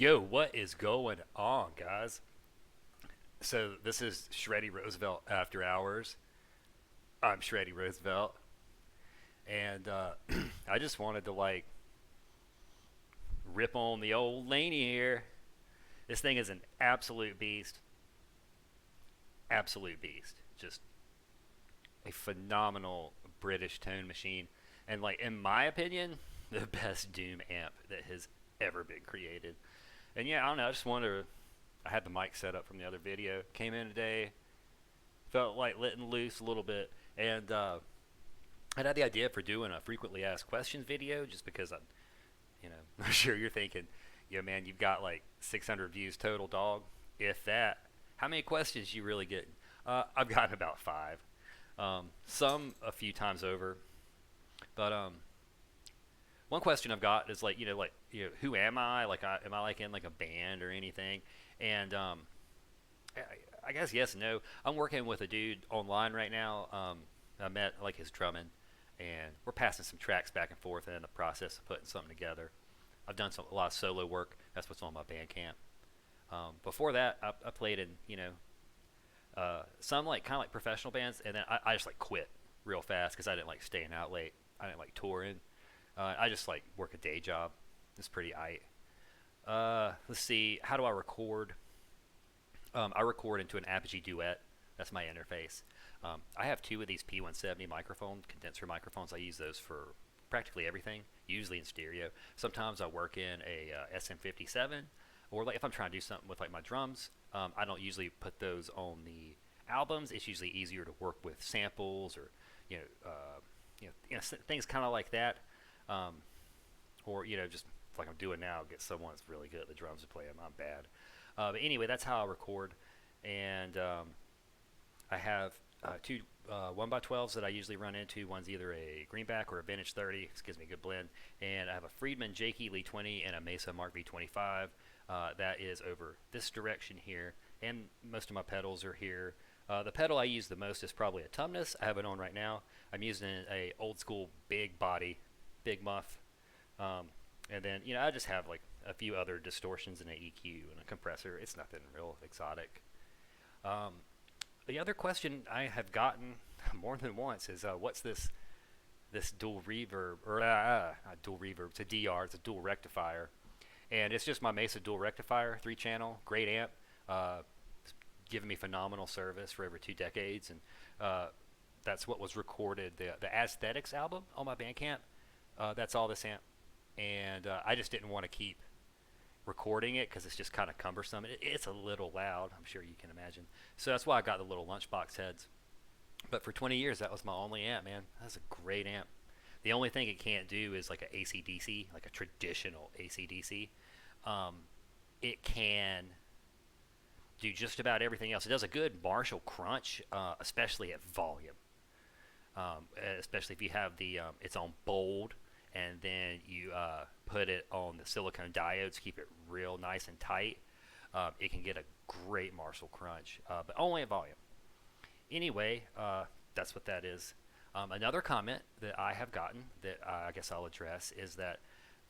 Yo, what is going on, guys? So this is Shreddy Roosevelt After Hours. I'm Shreddy Roosevelt, and I just wanted to rip on the old Laney here. This thing is an absolute beast. Just a phenomenal British tone machine, and in my opinion, the best Doom amp that has ever been created. And yeah, I don't know. I just wanted to. I had the mic set up from the other video. Came in today, felt like letting loose a little bit, and I had the idea for doing a frequently asked questions video, just because I'm sure you're thinking, yo man, you've got like 600 views total, dog. If that, how many questions you really get? I've gotten about five, some a few times over, but one question I've got is who am I? Am I in like a band or anything? And I guess yes and no. I'm working with a dude online right now. I met his drumming, and we're passing some tracks back and forth and in the process of putting something together. I've done a lot of solo work. That's what's on my Bandcamp. Before that, I played in some kind of like professional bands, and then I just quit real fast because I didn't like staying out late. I didn't like touring. I just work a day job. It's pretty aight. Let's see. How do I record? I record into an Apogee Duet. That's my interface. I have two of these P170 microphones, condenser microphones. I use those for practically everything, usually in stereo. Sometimes I work in a SM57, or if I'm trying to do something with my drums. I don't usually put those on the albums. It's usually easier to work with samples or things kind of like that. Or just like I'm doing now, get someone that's really good at the drums to play them. I'm bad. But anyway, that's how I record. And I have two 1x12s that I usually run into. One's either a Greenback or a Vintage 30. This gives me a good blend. And I have a Friedman Jakey Lee 20 and a Mesa Mark V25. That is over this direction here. And most of my pedals are here. The pedal I use the most is probably a Tumnus. I have it on right now. I'm using a old school big body, big Muff. And then, I just have a few other distortions and an EQ and a compressor. It's nothing real exotic. The other question I have gotten more than once is, what's this dual reverb, or not dual reverb, it's a DR, it's a dual rectifier. And it's just my Mesa Dual Rectifier, 3-channel, great amp, giving me phenomenal service for over 2 decades. And that's what was recorded, the Aesthetics album on my Bandcamp. That's all this amp. And I just didn't want to keep recording it because it's just kind of cumbersome. It's a little loud, I'm sure you can imagine. So that's why I got the little lunchbox heads. But for 20 years, that was my only amp, man. That's a great amp. The only thing it can't do is like a AC/DC, like a traditional AC/DC. It can do just about everything else. It does a good Marshall crunch, especially at volume. Especially if you have it's on bold, and then you put it on the silicone diodes, keep it real nice and tight. It can get a great Marshall crunch, but only at volume. Anyway, that's what that is. Another comment that I have gotten that I guess I'll address is that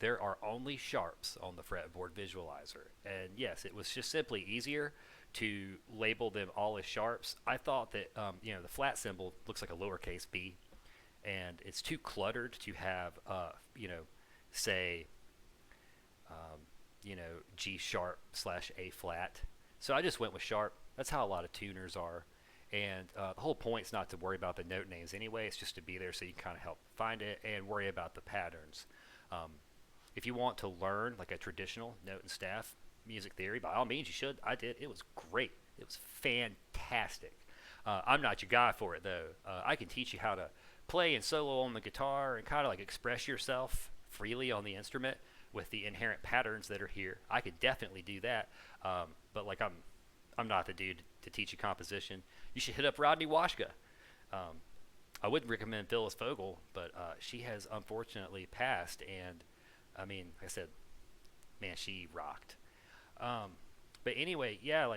there are only sharps on the fretboard visualizer. And yes, it was just simply easier to label them all as sharps. I thought that the flat symbol looks like a lowercase b, and it's too cluttered to have say G sharp / A flat. So I just went with sharp. That's how a lot of tuners are. And the whole point's not to worry about the note names anyway. It's just to be there so you can kind of help find it and worry about the patterns. If you want to learn like a traditional note and staff music theory, by all means you should. I did. It was great. It was fantastic. I'm not your guy for it though. I can teach you how to play and solo on the guitar and kind of express yourself freely on the instrument with the inherent patterns that are here. I could definitely do that. But I'm not the dude to teach you composition. You should hit up Rodney Washka. I wouldn't recommend Phyllis Fogel, but she has unfortunately passed, and I mean, like I said, man, she rocked. But anyway, yeah,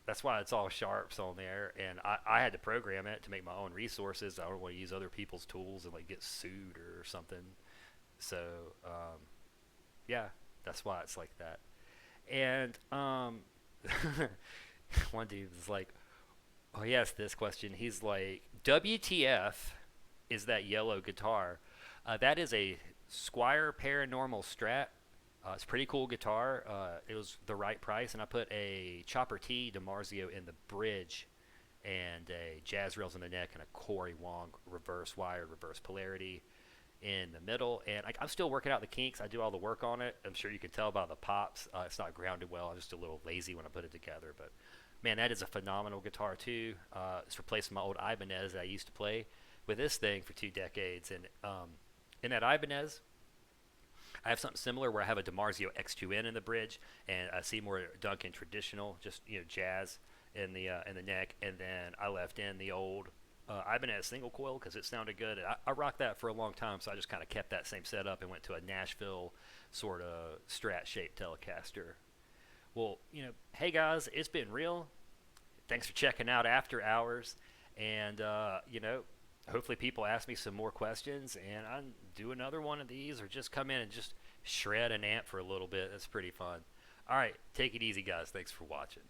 that's why it's all sharps on there, and I had to program it to make my own resources. I don't want to use other people's tools and get sued or something. So yeah, that's why it's like that. And one dude was like, "Oh, he asked this question. He's like, WTF is that yellow guitar? That is a Squier Paranormal Strat. It's a pretty cool guitar. It was the right price, and I put a Chopper T DiMarzio in the bridge, and a jazz rails in the neck, and a Corey Wong reverse wired, reverse polarity in the middle. And I'm still working out the kinks. I do all the work on it. I'm sure you can tell by the pops. It's not grounded well. I'm just a little lazy when I put it together. But man, that is a phenomenal guitar too. It's replacing my old Ibanez that I used to play with this thing for 2 decades. And in that Ibanez, I have something similar where I have a DiMarzio X2N in the bridge and a Seymour Duncan traditional, just jazz in the neck, and then I left in the old Ibanez single coil because it sounded good. And I rocked that for a long time, so I just kind of kept that same setup and went to a Nashville sort of Strat shaped Telecaster. Well, hey guys, it's been real. Thanks for checking out After Hours, and hopefully people ask me some more questions, and I do another one of these, or just come in and just shred an amp for a little bit. That's pretty fun. All right, take it easy, guys. Thanks for watching.